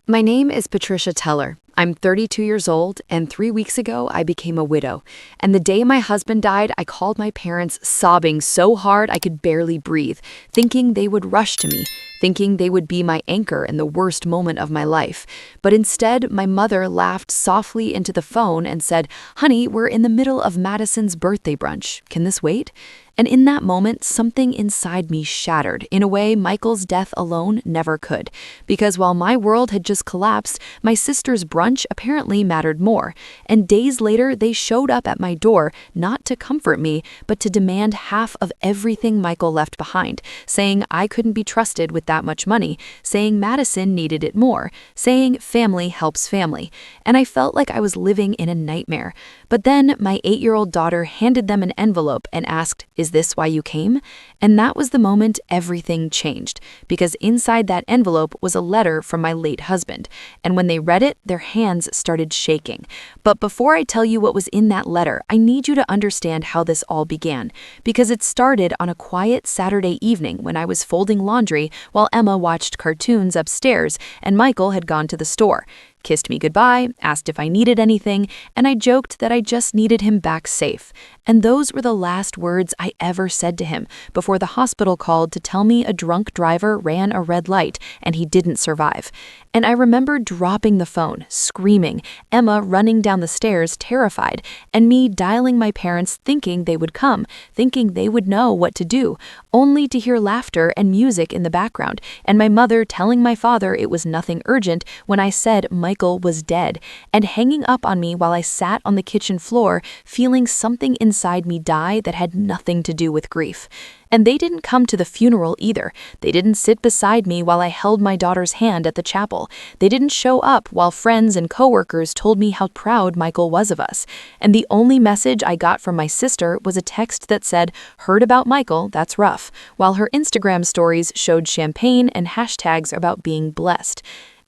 My name is Patricia Teller. I'm 32 years old, and 3 weeks ago, I became a widow. And the day my husband died, I called my parents sobbing so hard I could barely breathe, thinking they would rush to me, thinking they would be my anchor in the worst moment of my life. But instead, my mother laughed softly into the phone and said, "Honey, we're in the middle of Madison's birthday brunch. Can this wait?" And in that moment, something inside me shattered in a way Michael's death alone never could. Because while my world had just collapsed, my sister's brunch apparently mattered more. And days later, they showed up at my door, not to comfort me, but to demand half of everything Michael left behind, saying I couldn't be trusted with that much money, saying Madison needed it more, saying family helps family. And I felt like I was living in a nightmare. But then my 8-year-old daughter handed them an envelope and asked, "Is this why you came?" And that was the moment everything changed, because inside that envelope was a letter from my late husband. And when they read it, their hands started shaking. But before I tell you what was in that letter, I need you to understand how this all began, because it started on a quiet Saturday evening when I was folding laundry while Emma watched cartoons upstairs and Michael had gone to the store, kissed me goodbye, asked if I needed anything, and I joked that I just needed him back safe. And those were the last words I ever said to him before the hospital called to tell me a drunk driver ran a red light and he didn't survive. And I remember dropping the phone, screaming, Emma running down the stairs terrified, and me dialing my parents thinking they would come, thinking they would know what to do, only to hear laughter and music in the background, and my mother telling my father it was nothing urgent when I said Michael was dead, and hanging up on me while I sat on the kitchen floor, feeling something inside me die that had nothing to do with grief. And they didn't come to the funeral either. They didn't sit beside me while I held my daughter's hand at the chapel. They didn't show up while friends and coworkers told me how proud Michael was of us. And the only message I got from my sister was a text that said, "Heard about Michael, that's rough," while her Instagram stories showed champagne and hashtags about being blessed.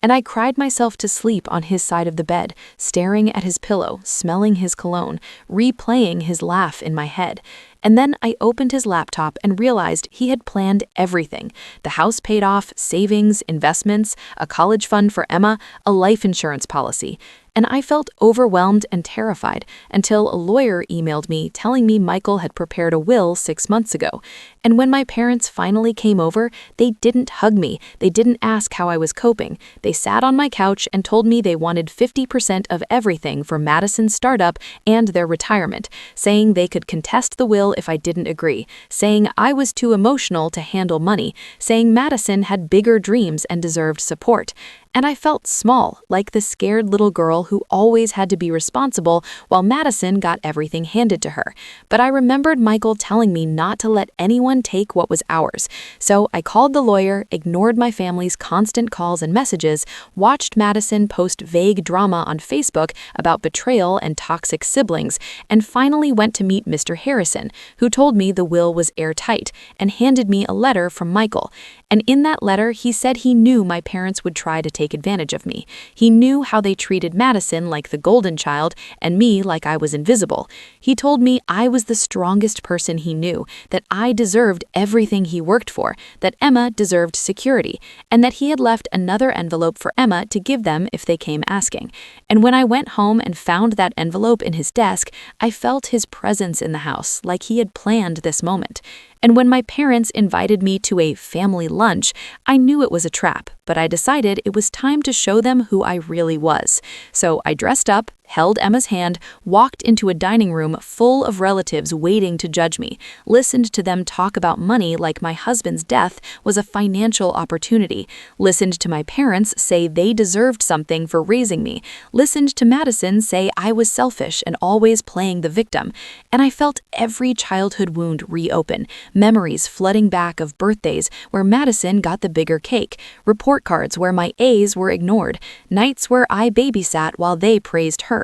And I cried myself to sleep on his side of the bed, staring at his pillow, smelling his cologne, replaying his laugh in my head. And then I opened his laptop and realized he had planned everything. The house paid off, savings, investments, a college fund for Emma, a life insurance policy. And I felt overwhelmed and terrified until a lawyer emailed me telling me Michael had prepared a will 6 months ago. And when my parents finally came over, they didn't hug me. They didn't ask how I was coping. They sat on my couch and told me they wanted 50% of everything for Madison's startup and their retirement, saying they could contest the will if I didn't agree, saying I was too emotional to handle money, saying Madison had bigger dreams and deserved support. And I felt small, like the scared little girl who always had to be responsible while Madison got everything handed to her. But I remembered Michael telling me not to let anyone take what was ours. So I called the lawyer, ignored my family's constant calls and messages, watched Madison post vague drama on Facebook about betrayal and toxic siblings, and finally went to meet Mr. Harrison, who told me the will was airtight, and handed me a letter from Michael. And in that letter, he said he knew my parents would try to take advantage of me. He knew how they treated Madison like the golden child and me like I was invisible. He told me I was the strongest person he knew, that I deserved everything he worked for, that Emma deserved security, and that he had left another envelope for Emma to give them if they came asking. And when I went home and found that envelope in his desk, I felt his presence in the house, like he had planned this moment. And when my parents invited me to a family lunch, I knew it was a trap, but I decided it was time to show them who I really was. So I dressed up, held Emma's hand, walked into a dining room full of relatives waiting to judge me, listened to them talk about money like my husband's death was a financial opportunity, listened to my parents say they deserved something for raising me, listened to Madison say I was selfish and always playing the victim, and I felt every childhood wound reopen, memories flooding back of birthdays where Madison got the bigger cake, report cards where my A's were ignored, nights where I babysat while they praised her.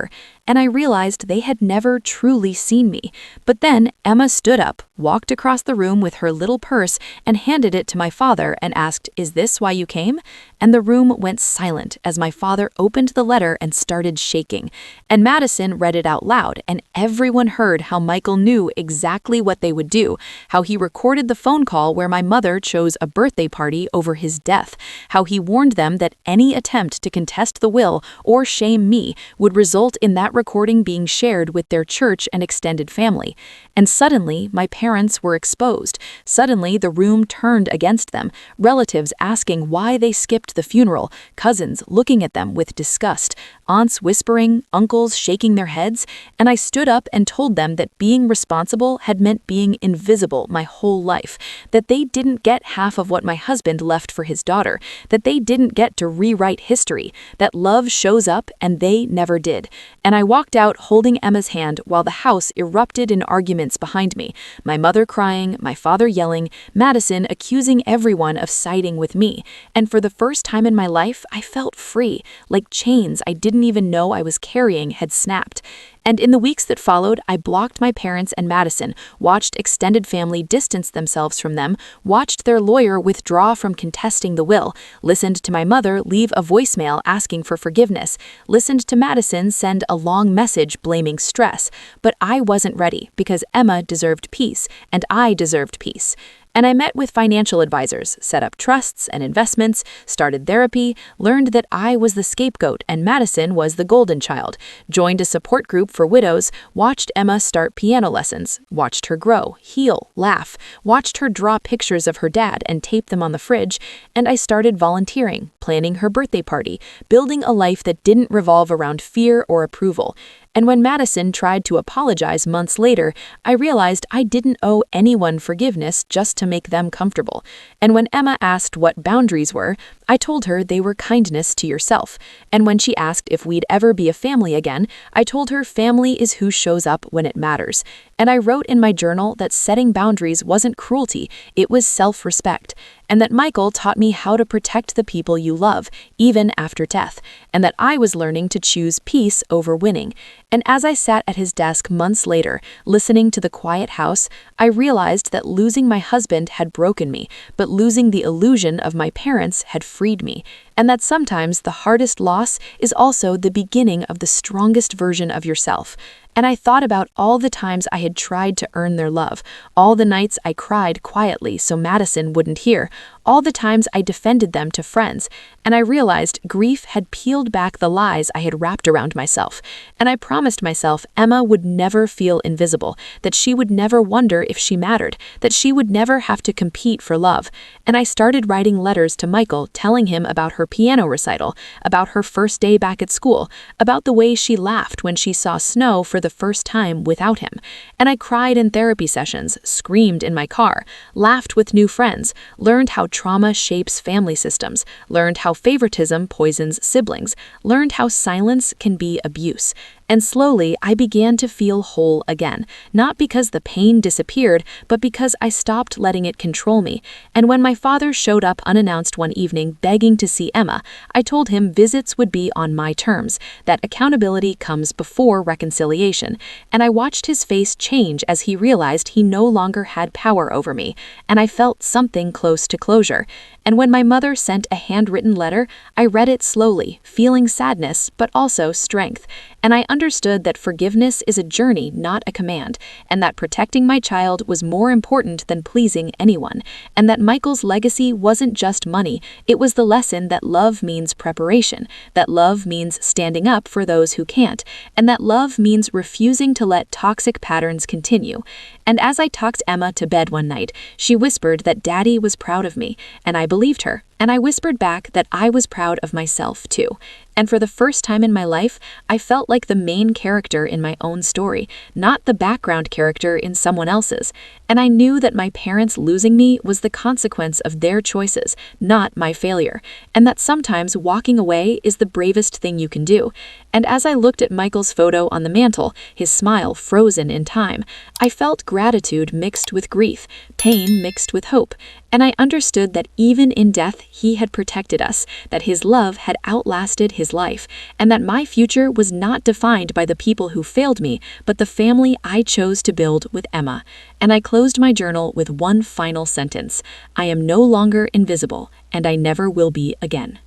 and I realized they had never truly seen me. But then Emma stood up, walked across the room with her little purse, and handed it to my father and asked, "Is this why you came?" And the room went silent as my father opened the letter and started shaking. And Madison read it out loud, and everyone heard how Michael knew exactly what they would do, how he recorded the phone call where my mother chose a birthday party over his death, how he warned them that any attempt to contest the will or shame me would result in that recording being shared with their church and extended family. And suddenly, my parents were exposed. Suddenly, the room turned against them, relatives asking why they skipped the funeral, cousins looking at them with disgust, aunts whispering, uncles shaking their heads, and I stood up and told them that being responsible had meant being invisible my whole life, that they didn't get half of what my husband left for his daughter, that they didn't get to rewrite history, that love shows up and they never did. And I walked out holding Emma's hand while the house erupted in arguments behind me, my mother crying, my father yelling, Madison accusing everyone of siding with me. And for the first time in my life, I felt free, like chains I didn't even know I was carrying had snapped. And in the weeks that followed, I blocked my parents and Madison, watched extended family distance themselves from them, watched their lawyer withdraw from contesting the will, listened to my mother leave a voicemail asking for forgiveness, listened to Madison send a long message blaming stress. But I wasn't ready because Emma deserved peace, and I deserved peace. And I met with financial advisors, set up trusts and investments, started therapy, learned that I was the scapegoat and Madison was the golden child, joined a support group for widows, watched Emma start piano lessons, watched her grow, heal, laugh, watched her draw pictures of her dad and tape them on the fridge, and I started volunteering, planning her birthday party, building a life that didn't revolve around fear or approval. And when Madison tried to apologize months later, I realized I didn't owe anyone forgiveness just to make them comfortable. And when Emma asked what boundaries were, I told her they were kindness to yourself. And when she asked if we'd ever be a family again, I told her family is who shows up when it matters. And I wrote in my journal that setting boundaries wasn't cruelty, it was self-respect. And that Michael taught me how to protect the people you love, even after death, and that I was learning to choose peace over winning. And as I sat at his desk months later, listening to the quiet house, I realized that losing my husband had broken me, but losing the illusion of my parents had freed me. And that sometimes the hardest loss is also the beginning of the strongest version of yourself. And I thought about all the times I had tried to earn their love, all the nights I cried quietly so Madison wouldn't hear, all the times I defended them to friends, and I realized grief had peeled back the lies I had wrapped around myself. And I promised myself Emma would never feel invisible, that she would never wonder if she mattered, that she would never have to compete for love. And I started writing letters to Michael telling him about her piano recital, about her first day back at school, about the way she laughed when she saw snow for the first time without him. And I cried in therapy sessions, screamed in my car, laughed with new friends, learned how trauma shapes family systems, learned how favoritism poisons siblings, learned how silence can be abuse. And slowly, I began to feel whole again, not because the pain disappeared, but because I stopped letting it control me. And when my father showed up unannounced one evening begging to see Emma, I told him visits would be on my terms, that accountability comes before reconciliation. And I watched his face change as he realized he no longer had power over me, and I felt something close to closure. And when my mother sent a handwritten letter, I read it slowly, feeling sadness, but also strength. And I understood that forgiveness is a journey, not a command, and that protecting my child was more important than pleasing anyone, and that Michael's legacy wasn't just money, it was the lesson that love means preparation, that love means standing up for those who can't, and that love means refusing to let toxic patterns continue. And as I tucked Emma to bed one night, she whispered that Daddy was proud of me, and I believed her. And I whispered back that I was proud of myself too. And for the first time in my life, I felt like the main character in my own story, not the background character in someone else's. And I knew that my parents losing me was the consequence of their choices, not my failure. And that sometimes walking away is the bravest thing you can do. And as I looked at Michael's photo on the mantel, his smile frozen in time, I felt gratitude mixed with grief, pain mixed with hope, and I understood that even in death he had protected us, that his love had outlasted his life, and that my future was not defined by the people who failed me, but the family I chose to build with Emma. And I closed my journal with one final sentence: I am no longer invisible, and I never will be again.